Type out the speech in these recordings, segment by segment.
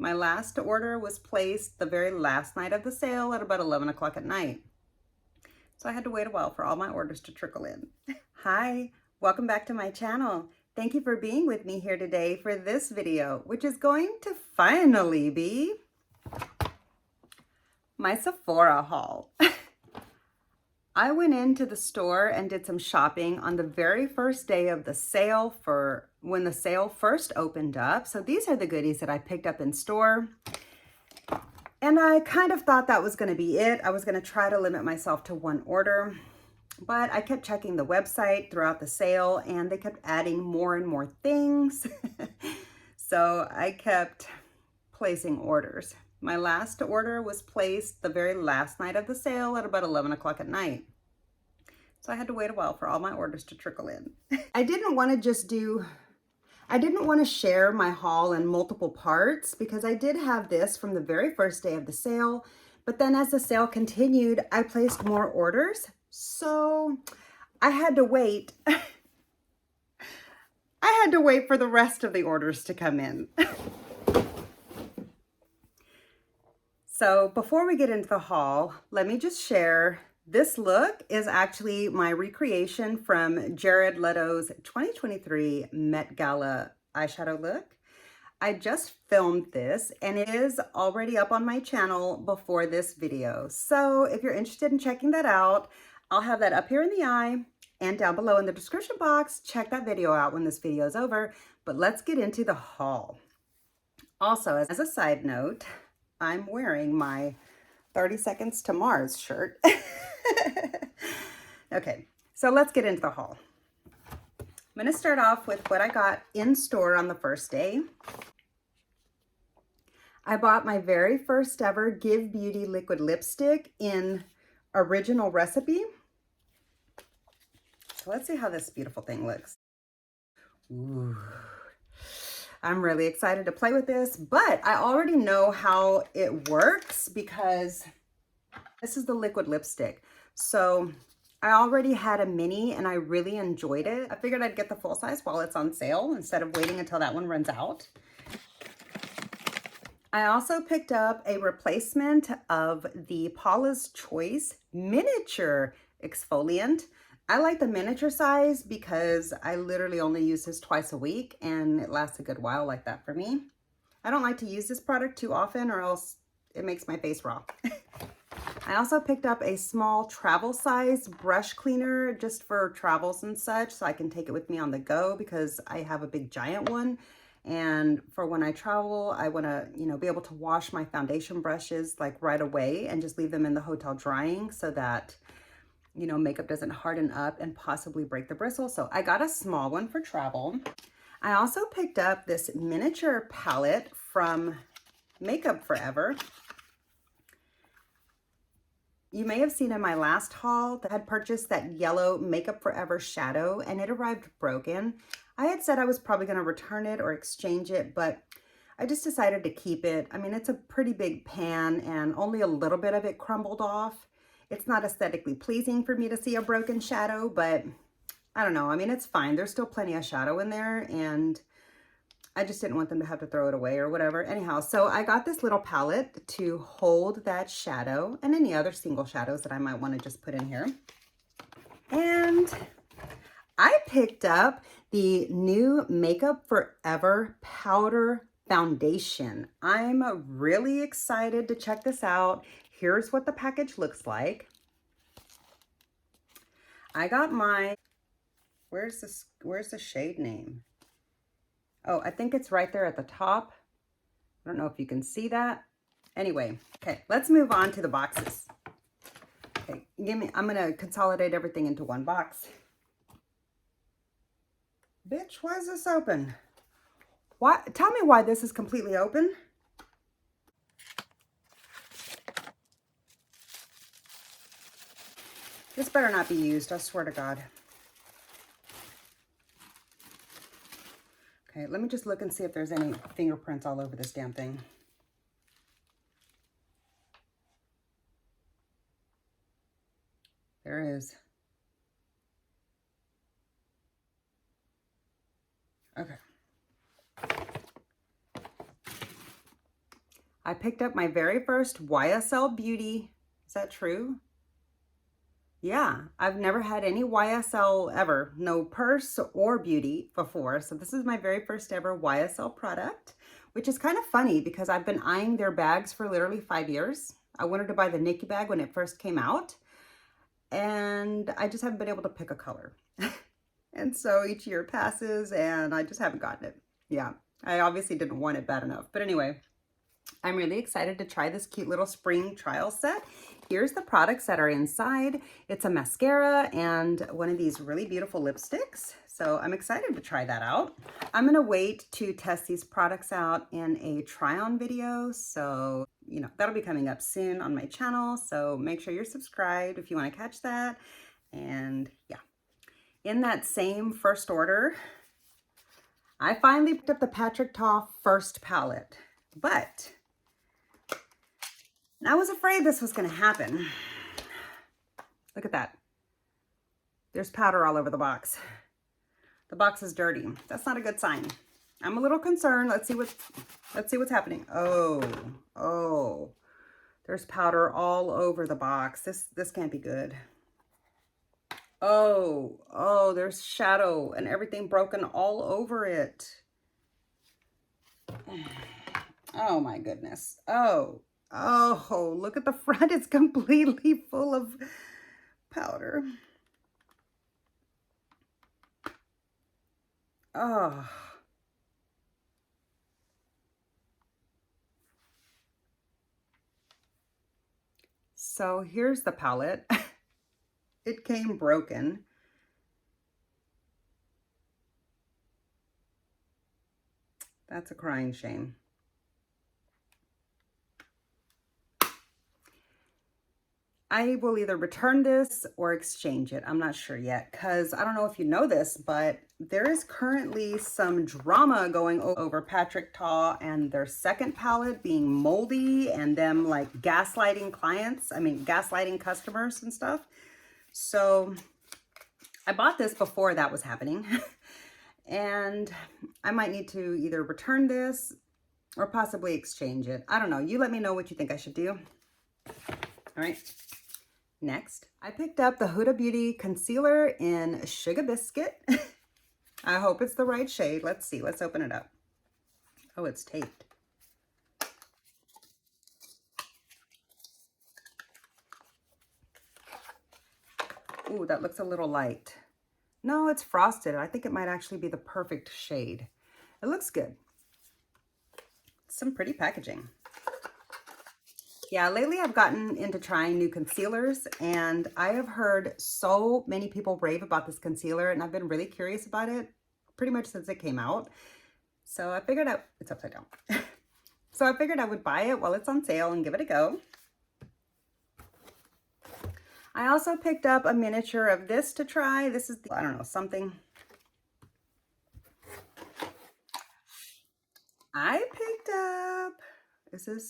My last order was placed the very last night of the sale at about 11 o'clock at night. So I had to wait a while for all my orders to trickle in. Hi, welcome back to my channel. Thank you for being with me here today for this video, which is going to finally be my Sephora haul. I went into the store and did some shopping on the very first day of the sale for when the sale first opened up. So these are the goodies that I picked up in store. And I kind of thought that was going to be it. I was going to try to limit myself to one order, but I kept checking the website throughout the sale and they kept adding more and more things. So I kept placing orders. My last order was placed the very last night of the sale at about 11 o'clock at night. So I had to wait a while for all my orders to trickle in. I didn't want to share my haul in multiple parts because I did have this from the very first day of the sale, but then as the sale continued, I placed more orders. So I had to wait. I had to wait for the rest of the orders to come in. So before we get into the haul, let me just share this look is actually my recreation from Jared Leto's 2023 Met Gala eyeshadow look. I just filmed this and it is already up on my channel before this video. So if you're interested in checking that out, I'll have that up here in the eye and down below in the description box. Check that video out when this video is over, but let's get into the haul. Also, as a side note, I'm wearing my 30 Seconds to Mars shirt. Okay, so let's get into the haul. I'm going to start off with what I got in store on the first day. I bought my very first ever Give Beauty liquid lipstick in original recipe. So let's see how this beautiful thing looks. Ooh. I'm really excited to play with this, but I already know how it works because this is the liquid lipstick. So I already had a mini and I really enjoyed it. I figured I'd get the full size while it's on sale instead of waiting until that one runs out. I also picked up a replacement of the Paula's Choice miniature exfoliant. I like the miniature size because I literally only use this twice a week and it lasts a good while like that for me. I don't like to use this product too often or else it makes my face raw. I also picked up a small travel size brush cleaner just for travels and such so I can take it with me on the go because I have a big giant one. And for when I travel, I want to, be able to wash my foundation brushes like right away and just leave them in the hotel drying so that makeup doesn't harden up and possibly break the bristle. So I got a small one for travel. I also picked up this miniature palette from Makeup Forever. You may have seen in my last haul that I had purchased that yellow Makeup Forever shadow and it arrived broken. I had said I was probably going to return it or exchange it, but I just decided to keep it. I mean, it's a pretty big pan and only a little bit of it crumbled off. It's not aesthetically pleasing for me to see a broken shadow, but I don't know. I mean, it's fine. There's still plenty of shadow in there and I just didn't want them to have to throw it away or whatever. Anyhow, so I got this little palette to hold that shadow and any other single shadows that I might want to just put in here. And I picked up the new Makeup Forever powder foundation. I'm really excited to check this out. Here's what the package looks like. I got my, where's the shade name? Oh, I think it's right there at the top. I don't know if you can see that. Anyway, okay, let's move on to the boxes. Okay, I'm gonna consolidate everything into one box. Bitch, why is this open? Why? Tell me why this is completely open. This better not be used, I swear to God. Okay, let me just look and see if there's any fingerprints all over this damn thing. There is. Okay. I picked up my very first YSL Beauty. Is that true? Yeah, I've never had any YSL ever, no purse or beauty before. So this is my very first ever YSL product, which is kind of funny because I've been eyeing their bags for literally 5 years. I wanted to buy the Nikki bag when it first came out, and I just haven't been able to pick a color. And so each year passes and I just haven't gotten it. Yeah, I obviously didn't want it bad enough. But anyway, I'm really excited to try this cute little spring trial set. Here's the products that are inside. It's a mascara and one of these really beautiful lipsticks. So I'm excited to try that out. I'm gonna wait to test these products out in a try-on video. So, you know, that'll be coming up soon on my channel. So make sure you're subscribed if you wanna catch that. And yeah, in that same first order, I finally picked up the Patrick Ta First palette, but I was afraid this was going to happen. Look at that. There's powder all over the box. The box is dirty. That's not a good sign. I'm a little concerned. Let's see what's happening. Oh. There's powder all over the box. This can't be good. Oh, there's shadow and everything broken all over it. Oh my goodness. Oh, look at the front. It's completely full of powder. Oh. So here's the palette. It came broken. That's a crying shame. I will either return this or exchange it. I'm not sure yet because I don't know if you know this, but there is currently some drama going over Patrick Ta and their second palette being moldy and them like gaslighting gaslighting customers and stuff. So I bought this before that was happening and I might need to either return this or possibly exchange it. I don't know. You let me know what you think I should do. All right. Next, I picked up the Huda Beauty concealer in Sugar Biscuit. I hope it's the right shade. Let's see. Let's open it up. Oh, it's taped. Ooh, that looks a little light. No, it's frosted. I think it might actually be the perfect shade. It looks good. Some pretty packaging. Yeah, lately I've gotten into trying new concealers and I have heard so many people rave about this concealer and I've been really curious about it pretty much since it came out. So I figured it's upside down. So I figured I would buy it while it's on sale and give it a go. I also picked up a miniature of this to try. This is, I don't know, something. I picked up,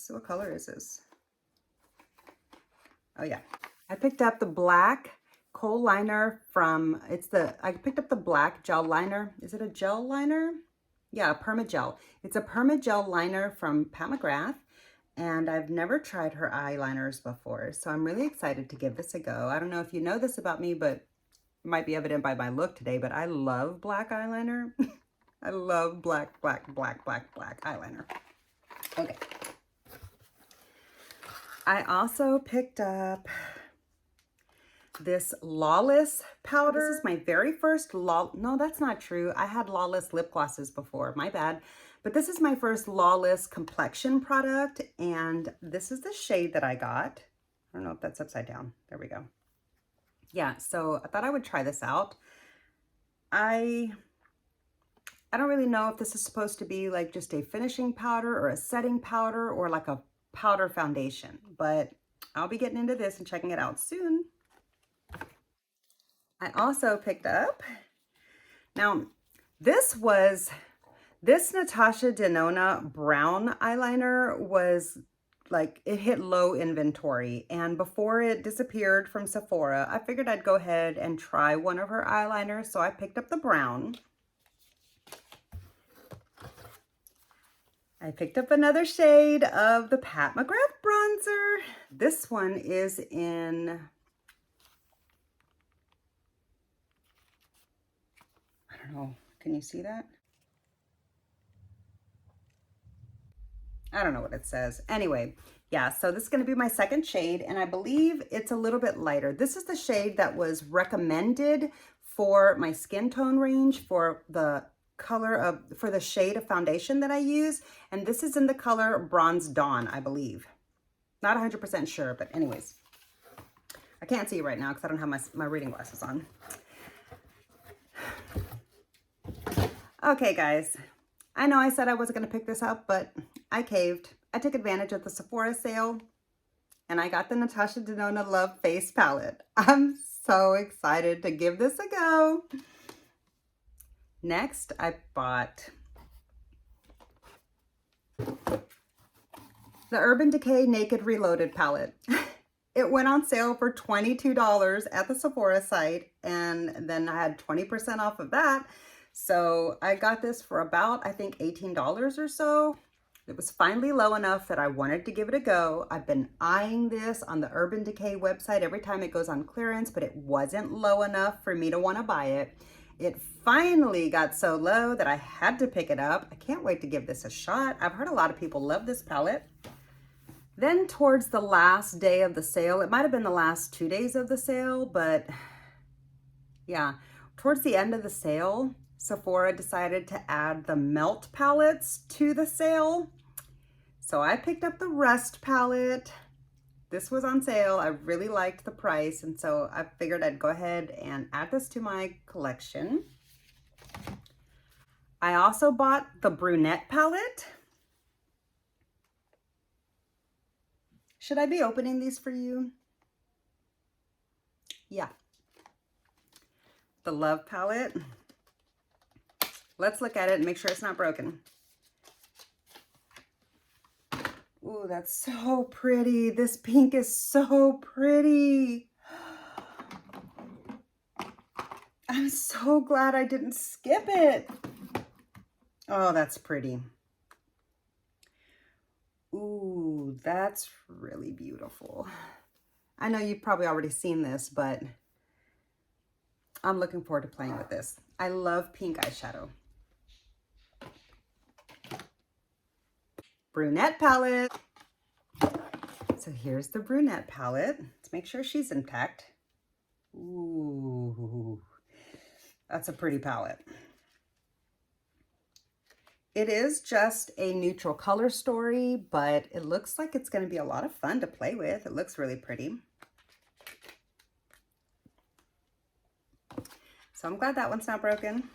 what color is this? Oh yeah, I picked up the black kohl liner from, I picked up the black gel liner. Is it a gel liner? Yeah, a permagel. It's a permagel liner from Pat McGrath, and I've never tried her eyeliners before, so I'm really excited to give this a go. I don't know if you know this about me, but it might be evident by my look today, but I love black eyeliner. I love black eyeliner. Okay. I also picked up this Lawless powder. This is my very first no, that's not true. I had Lawless lip glosses before, my bad. But this is my first Lawless complexion product, and this is the shade that I got. I don't know if that's upside down. There we go. Yeah, so I thought I would try this out. I don't really know if this is supposed to be like just a finishing powder or a setting powder or like a powder foundation, but I'll be getting into this and checking it out soon. I also picked up, now this Natasha Denona brown eyeliner was like, it hit low inventory, and before it disappeared from Sephora, I figured I'd go ahead and try one of her eyeliners, so I picked up the brown. I picked up another shade of the Pat McGrath bronzer. This one is in, I don't know, can you see that? I don't know what it says. Anyway, yeah, so this is gonna be my second shade, and I believe it's a little bit lighter. This is the shade that was recommended for my skin tone range for the for the shade of foundation that I use. And this is in the color Bronze Dawn, I believe. Not 100% sure, but anyways. I can't see it right now because I don't have my reading glasses on. Okay, guys. I know I said I wasn't going to pick this up, but I caved. I took advantage of the Sephora sale, and I got the Natasha Denona Love Face Palette. I'm so excited to give this a go. Next, I bought the Urban Decay Naked Reloaded palette. It went on sale for $22 at the Sephora site, and then I had 20% off of that. So I got this for about, I think, $18 or so. It was finally low enough that I wanted to give it a go. I've been eyeing this on the Urban Decay website every time it goes on clearance, but it wasn't low enough for me to want to buy it. It finally got so low that I had to pick it up. I can't wait to give this a shot. I've heard a lot of people love this palette. Then towards the last day of the sale, it might have been the last 2 days of the sale, but yeah, towards the end of the sale, Sephora decided to add the Melt palettes to the sale. So I picked up the Rust palette. This was on sale. I really liked the price, and so I figured I'd go ahead and add this to my collection. I also bought the Brunette palette. Should I be opening these for you? Yeah. The Love palette. Let's look at it and make sure it's not broken. Ooh, that's so pretty. This pink is so pretty. I'm so glad I didn't skip it. Oh, that's pretty. Ooh, that's really beautiful. I know you've probably already seen this, but I'm looking forward to playing with this. I love pink eyeshadow. Brunette palette. So here's the Brunette palette. Let's make sure she's intact. Ooh, that's a pretty palette. It is just a neutral color story, but it looks like it's going to be a lot of fun to play with. It looks really pretty. So I'm glad that one's not broken.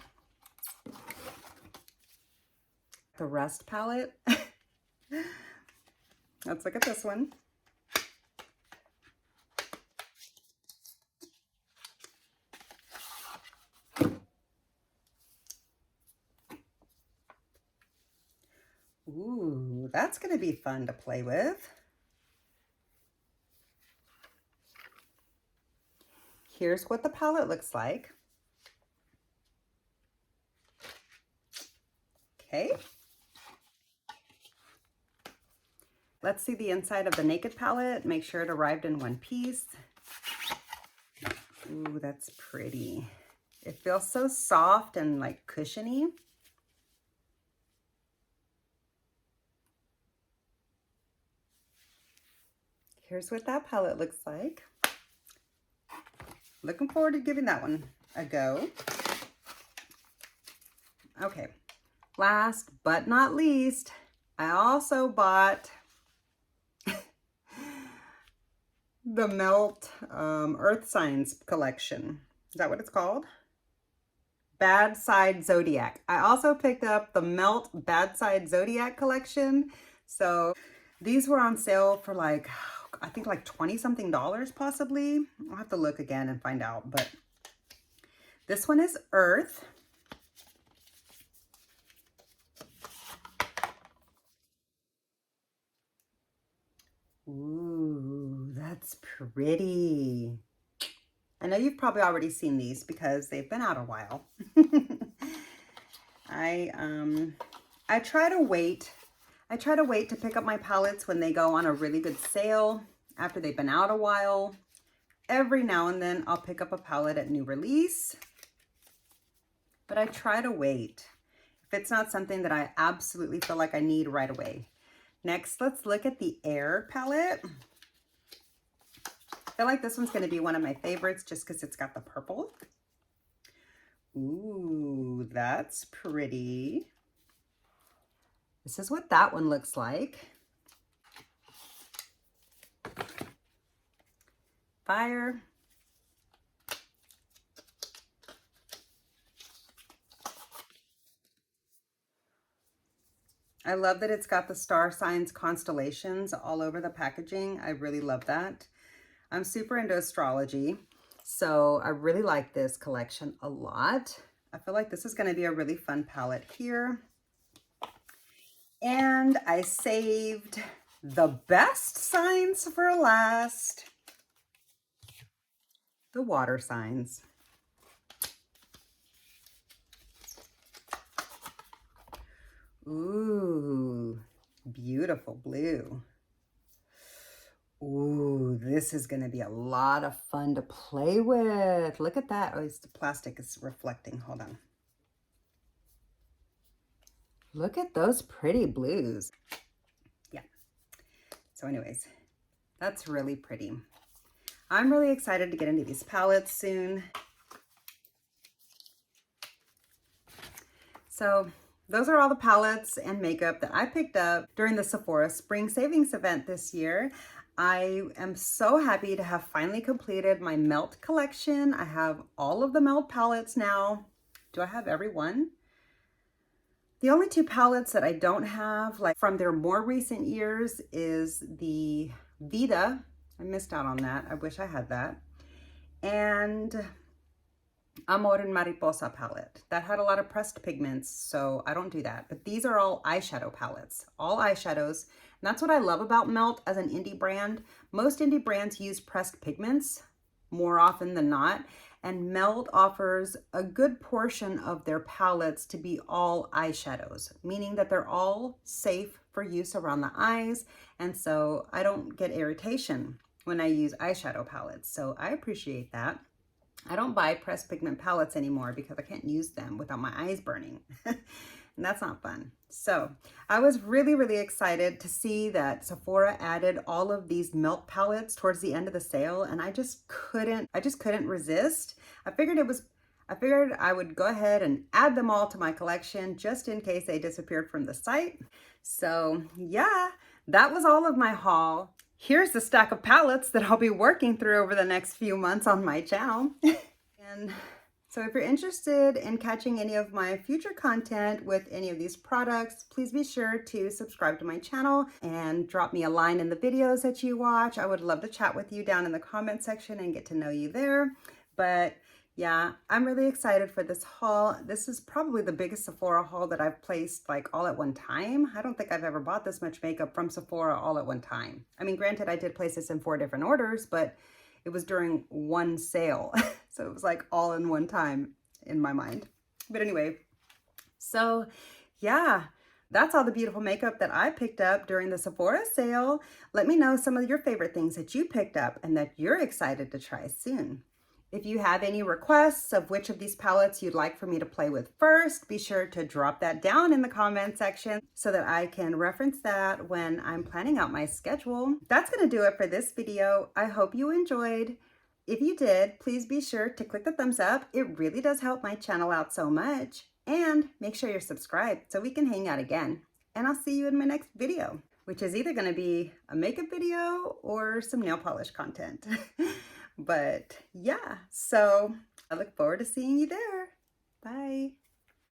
The Rust palette. Let's look at this one. Ooh, that's going to be fun to play with. Here's what the palette looks like. Okay. Let's see the inside of the Naked palette. Make sure it arrived in one piece. Ooh, that's pretty. It feels so soft and like cushiony. Here's what that palette looks like. Looking forward to giving that one a go. Okay, last but not least, I also bought the Melt Earth Signs collection. Is that what it's called? Bad Side Zodiac. I also picked up the Melt Bad Side Zodiac collection. So these were on sale for like, I think like 20-something dollars possibly. I'll have to look again and find out, but this one is Earth. Ooh, that's pretty. I know you've probably already seen these because they've been out a while. I try to wait I try to wait to pick up my palettes when they go on a really good sale after they've been out a while. Every now and then I'll pick up a palette at new release, but I try to wait if it's not something that I absolutely feel like I need right away. Next, let's look at the Air palette. I feel like this one's going to be one of my favorites just because it's got the purple. Ooh, that's pretty. This is what that one looks like. Fire. I love that it's got the star signs, constellations all over the packaging. I really love that. I'm super into astrology, so I really like this collection a lot. I feel like this is going to be a really fun palette here. And I saved the best signs for last. The water signs. Ooh, beautiful blue. Ooh, this is going to be a lot of fun to play with. Look at that. Oh, it's the plastic is reflecting. Hold on. Look at those pretty blues. Yeah. So anyways, that's really pretty. I'm really excited to get into these palettes soon. So those are all the palettes and makeup that I picked up during the Sephora Spring Savings event this year. I am so happy to have finally completed my Melt collection. I have all of the Melt palettes now. Do I have every one? The only two palettes that I don't have, like from their more recent years, is the Vita. I missed out on that. I wish I had that. And Amor and Mariposa palette. That had a lot of pressed pigments, so I don't do that. But these are all eyeshadow palettes, all eyeshadows. And that's what I love about Melt as an indie brand. Most indie brands use pressed pigments more often than not. And Melt offers a good portion of their palettes to be all eyeshadows, meaning that they're all safe for use around the eyes. And so I don't get irritation when I use eyeshadow palettes. So I appreciate that. I don't buy pressed pigment palettes anymore because I can't use them without my eyes burning. And that's not fun. So I was really, really excited to see that Sephora added all of these Melt palettes towards the end of the sale, and I just couldn't resist. I figured I would go ahead and add them all to my collection just in case they disappeared from the site. So yeah, that was all of my haul. Here's the stack of palettes that I'll be working through over the next few months on my channel. And so if you're interested in catching any of my future content with any of these products, please be sure to subscribe to my channel and drop me a line in the videos that you watch. I would love to chat with you down in the comment section and get to know you there. But yeah, I'm really excited for this haul. This is probably the biggest Sephora haul that I've placed like all at one time. I don't think I've ever bought this much makeup from Sephora all at one time. I mean, granted, I did place this in 4 different orders, but it was during one sale. So it was like all in one time in my mind. But anyway, so yeah, that's all the beautiful makeup that I picked up during the Sephora sale. Let me know some of your favorite things that you picked up and that you're excited to try soon. If you have any requests of which of these palettes you'd like for me to play with first, be sure to drop that down in the comment section so that I can reference that when I'm planning out my schedule. That's going to do it for this video. I hope you enjoyed. If you did, please be sure to click the thumbs up. It really does help my channel out so much. And make sure you're subscribed so we can hang out again. And I'll see you in my next video, which is either going to be a makeup video or some nail polish content. But yeah, so I look forward to seeing you there. Bye.